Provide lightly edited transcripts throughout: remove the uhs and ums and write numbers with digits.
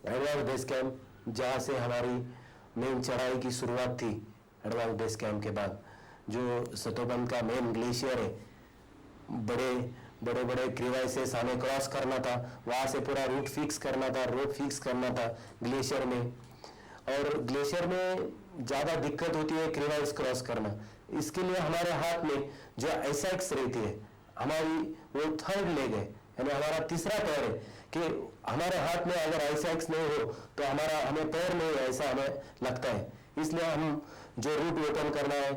Advance base camp जहाँ से हमारी मेन चढ़ाई की शुरुआत थी, एडवांस बेस कैंप के बाद जो सतोपंथ का मेन ग्लेशियर है, बड़े बड़े क्रिवाइसेस हमें क्रॉस करना था, वहाँ से पूरा रूट फिक्स करना था, रोड फिक्स करना था ग्लेशियर में। और ग्लेशियर में ज़्यादा दिक्कत होती है क्रिवाइस क्रॉस करना, इसके लिए हमारे हाथ में जो एसएक्स रहती है, हमारी वो थर्ड लेग है, यानी हमारा तीसरा पैर है, कि हमारे हाथ में अगर एसएक्स नहीं हो तो हमें पैर नहीं है, ऐसा हमें लगता है। इसलिए हम जो रूट ओपन करना है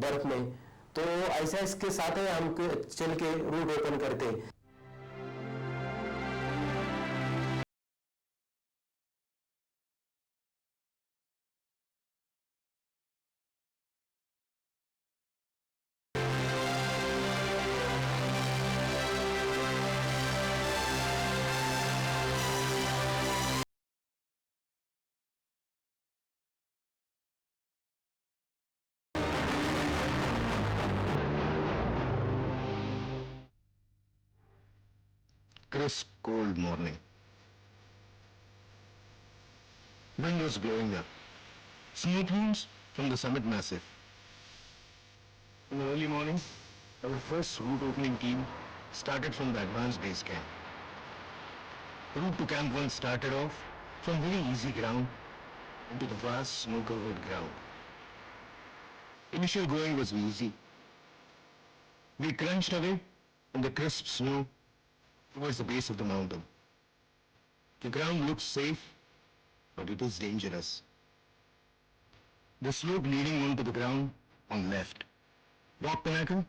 बर्फ में, तो एसएक्स के साथ ही हम चल के रूट ओपन करते हैं। Crisp, cold morning. Wind was blowing up. Smoke plumes from the summit massif. In the early morning, our first route opening team started from the advanced base camp. Route to Camp 1 started off from very easy ground into the vast snow-covered ground. Initial going was easy. We crunched away in the crisp snow towards the base of the mountain. The ground looks safe, but it is dangerous. The slope leading onto the ground on left, rock pinnacle,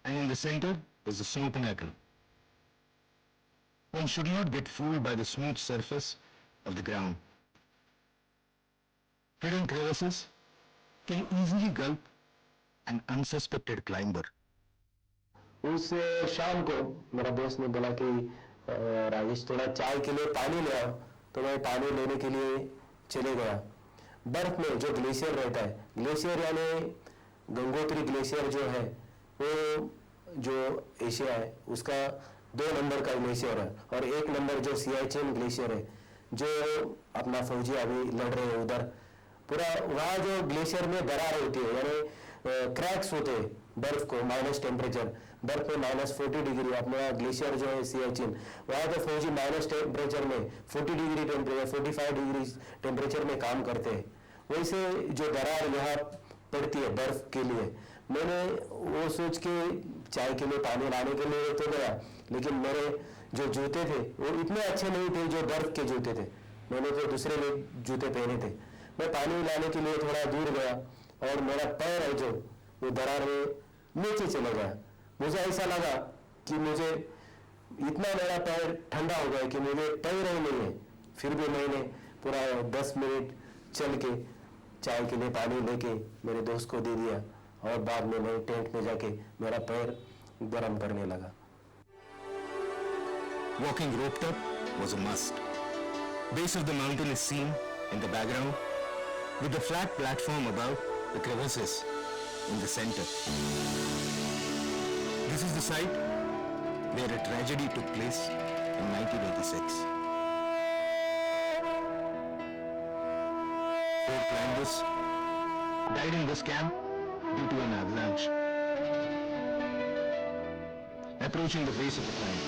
and in the center is the snow pinnacle. One should not get fooled by the smooth surface of the ground. Hidden crevices can easily gulp an unsuspected climber. उस शाम को मेरा दोस्त ने बोला कि राजेश थोड़ा चाय के लिए पानी ले आओ, तो मैं पानी लेने के लिए चले गया। बर्फ में जो ग्लेशियर रहता है, ग्लेशियर यानी गंगोत्री ग्लेशियर जो है, वो जो एशिया है उसका 2 नंबर का ग्लेशियर है, और 1 नंबर जो सियाचिन ग्लेशियर है, जो अपना फौजी अभी लड़ रहे हैं उधर, पूरा वहाँ जो ग्लेशियर में दरार होती है, यानी क्रैक्स होते हैं बर्फ को, माइनस टेम्परेचर, बर्फ में -40 डिग्री, अपना ग्लेशियर जो है सियाचिन, वहाँ तो फौजी माइनस टेम्परेचर में 40 डिग्री टेम्परेचर, 45 डिग्री टेम्परेचर में काम करते हैं। वैसे जो दरार यहाँ पड़ती है बर्फ के लिए, मैंने वो सोच के चाय के लिए पानी लाने के लिए तो गया, लेकिन मेरे जो जूते थे वो इतने अच्छे नहीं थे जो बर्फ के जूते थे, मैंने तो दूसरे लोग जूते पहने थे। मैं पानी लाने के लिए थोड़ा दूर गया और मेरा पैर है जो वो दरार में नीचे चला गया। मुझे ऐसा लगा कि मुझे इतना मेरा पैर ठंडा हो गया कि मुझे पैर ही नहीं है। फिर भी मैंने पूरा 10 मिनट चल के चाय के लिए पानी लेके मेरे दोस्त को दे दिया, और बाद में मैं टेंट में जाके मेरा पैर गर्म करने लगा। Walking roped up was a must. Base of the mountain is seen in the background, with the flat platform above the crevices in the center. This is the site where a tragedy took place in 1986. 4 climbers died in this camp due to an avalanche. Approaching the base of the climb,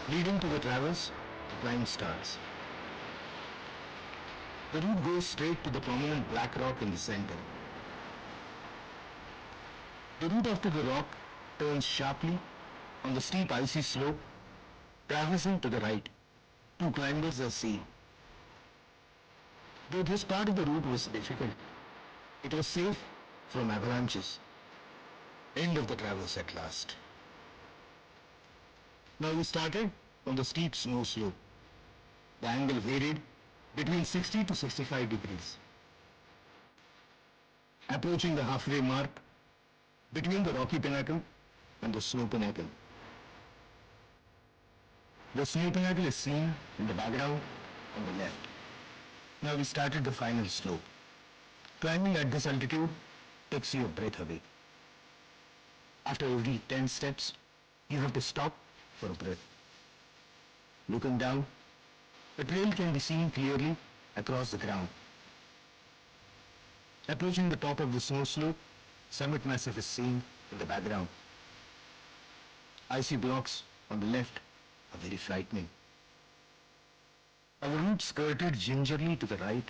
leading to the traverse, the climb starts. The route goes straight to the prominent black rock in the center. The route after the rock turns sharply on the steep icy slope, traversing to the right. 2 climbers are seen. Though this part of the route was difficult, it was safe from avalanches. End of the traverse at last. Now we started on the steep snow slope. The angle varied between 60 to 65 degrees. Approaching the halfway mark between the rocky pinnacle and the snow pinnacle. The snow pinnacle is seen in the background on the left. Now we started the final slope. Climbing at this altitude takes your breath away. After every 10 steps, you have to stop for a breath. Looking down, the trail can be seen clearly across the ground. Approaching the top of the snow slope, summit massif is seen in the background. Icy blocks on the left are very frightening. Our route skirted gingerly to the right,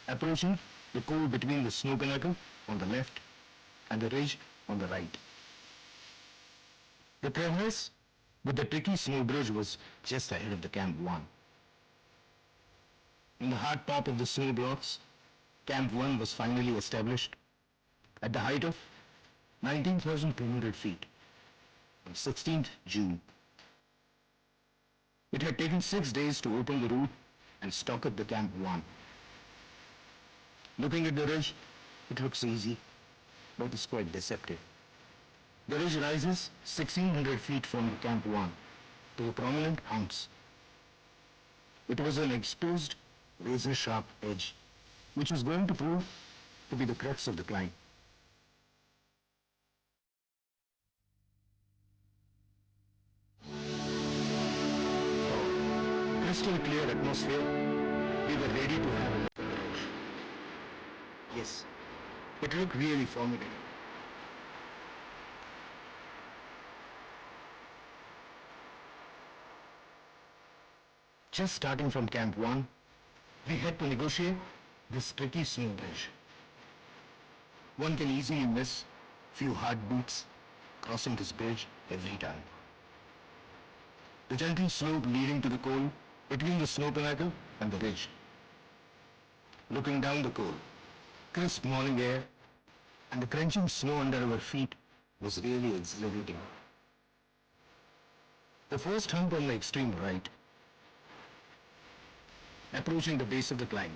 approaching the cove between the snow pinnacle on the left and the ridge on the right. The crevasse with the tricky snow bridge was just ahead of the Camp 1. In the hard top of the snow blocks, Camp 1 was finally established at the height of 19,200 feet on 16th June. It had taken 6 days to open the route and stock up the Camp 1. Looking at the ridge, it looks easy, but it's quite deceptive. The ridge rises 1,600 feet from the Camp 1 to a prominent humps. It was an exposed, razor-sharp edge, which was going to prove to be the crux of the climb. Crystal clear atmosphere, we were ready to have a look at the ridge. Yes, it looked really formidable. Just starting from Camp 1, we had to negotiate this tricky snow bridge. One can easily miss few heartbeats crossing this bridge every time. The gentle slope leading to the cove between the snow pinnacle and the ridge. Looking down the cove, crisp morning air and the crunching snow under our feet was really exhilarating. The first hump on the extreme right, approaching the base of the climb,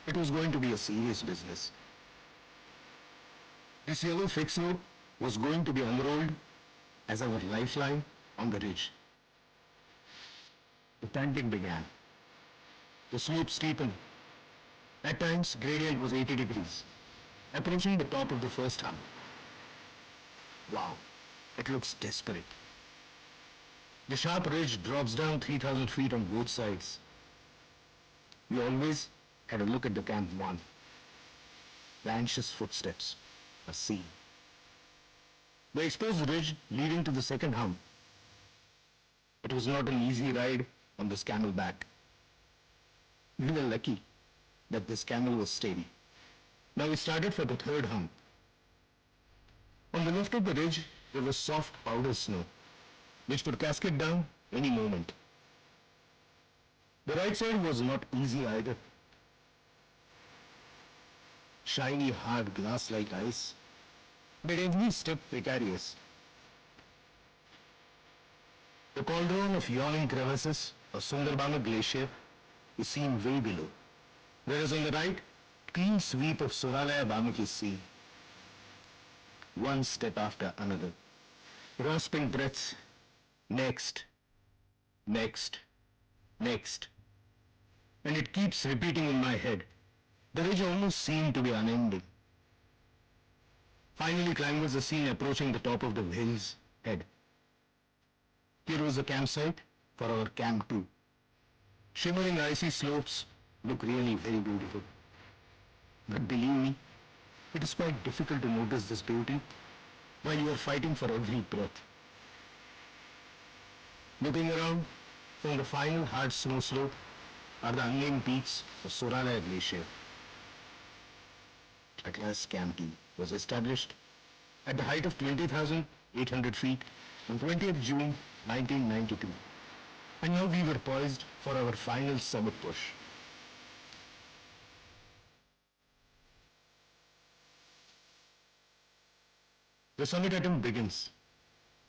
it was going to be a serious business. This yellow fixed rope was going to be unrolled as our lifeline on the ridge. The panting began. The slope steepened. At times, gradient was 80 degrees, approaching the top of the first hump. Wow, it looks desperate. The sharp ridge drops down 3,000 feet on both sides. We always had a look at the Camp 1. The anxious footsteps are seen. The exposed ridge leading to the second hump. It was not an easy ride on this camelback. We were lucky that this camel was steady. Now we started for the third hump. On the left of the ridge, there was soft powder snow, which could cascade down any moment. The right side was not easy either. Shiny, hard glass-like ice made every step precarious. The cauldron of yawning crevasses of Sundarbama Glacier is seen way below, whereas on the right, clean sweep of Suralaya Bamuk is seen. One step after another, rasping breaths, next, next, next. And it keeps repeating in my head. The ridge almost seemed to be unending. Finally, climbers are seen approaching the top of the hill's head. Here was the campsite for our Camp 2. Shimmering icy slopes look really very beautiful. But believe me, it is quite difficult to notice this beauty while you are fighting for every breath. Looking around from the final hard snow slope are the unnamed peaks of Suralaya Glacier. At last, Camp 2 was established at the height of 20,800 feet on 20th June 1992. And now we were poised for our final summit push. The summit attempt begins.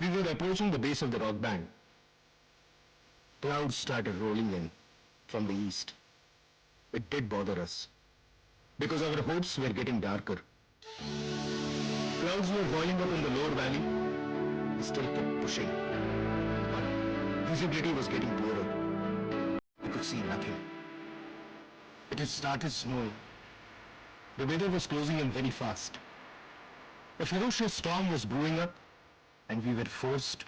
We were approaching the base of the rock band. Clouds started rolling in from the east. It did bother us, because our hopes were getting darker. Clouds were boiling up in the lower valley. We still kept pushing. But visibility was getting poorer. We could see nothing. It had started snowing. The weather was closing in very fast. A ferocious storm was brewing up and we were forced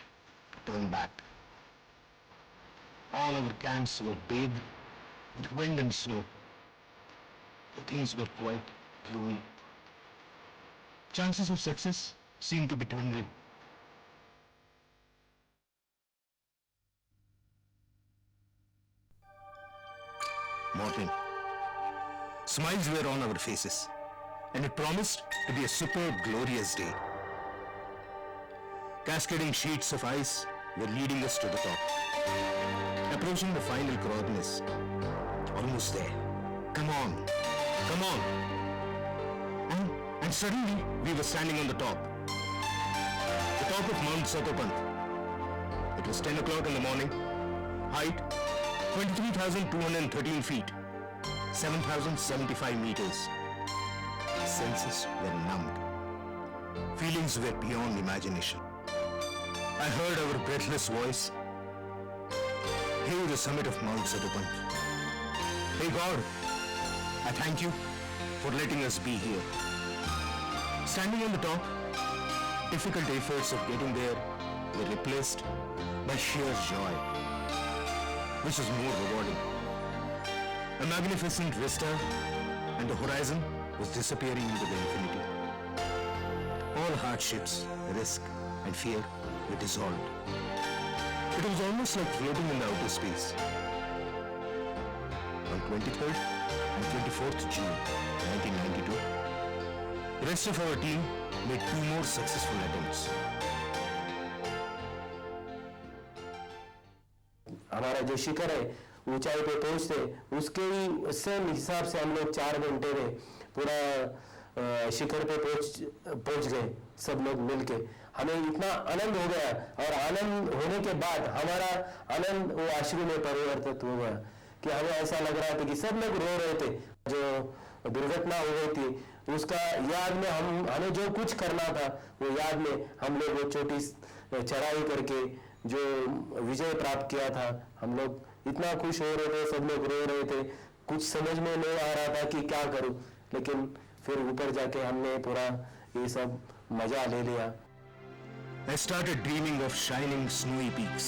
to turn back. All our camps were bathed with wind and snow. Things were quite gloomy. Chances of success seemed to be dwindling. Morning. Smiles were on our faces, and it promised to be a superb, glorious day. Cascading sheets of ice were leading us to the top. Approaching the final cornice. Almost there. Come on. Come on. And suddenly, we were standing on the top. The top of Mount Satopanth. It was 10 o'clock in the morning. Height, 23,213 feet. 7,075 meters. Senses were numbed. Feelings were beyond imagination. I heard our breathless voice. Hail the summit of Mount Satopanth. Hey God, I thank you for letting us be here. Standing on the top, difficult efforts of getting there were replaced by sheer joy, which was more rewarding. A magnificent vista, and the horizon was disappearing into the infinity. All hardships, risk, and fear were dissolved. It was almost like floating in the outer space. On 23rd and 24th June 1992, the rest of our team made 2 more successful attempts. हमारा जो शिखर है ऊंचाई पे पहुंचते उसके ही same हिसाब से हम लोग 4 घंटे में पूरा शिखर पे पहुंच गए सब लोग मिलके हमें इतना आनंद हो गया और आनंद होने के बाद हमारा आनंद वो अश्रु में परिवर्तित हो गया कि हमें ऐसा लग रहा था कि सब लोग रो रहे थे जो दुर्घटना हो गई थी उसका याद में हमें जो कुछ करना था वो याद में हम लोग वो चोटी चढ़ाई करके जो विजय प्राप्त किया था हम लोग इतना खुश हो रहे थे सब लोग रो रहे थे कुछ समझ में नहीं आ रहा था कि क्या करूं लेकिन फिर ऊपर जाके हमने पूरा ये सब मजा ले लिया. I started dreaming of shining snowy peaks,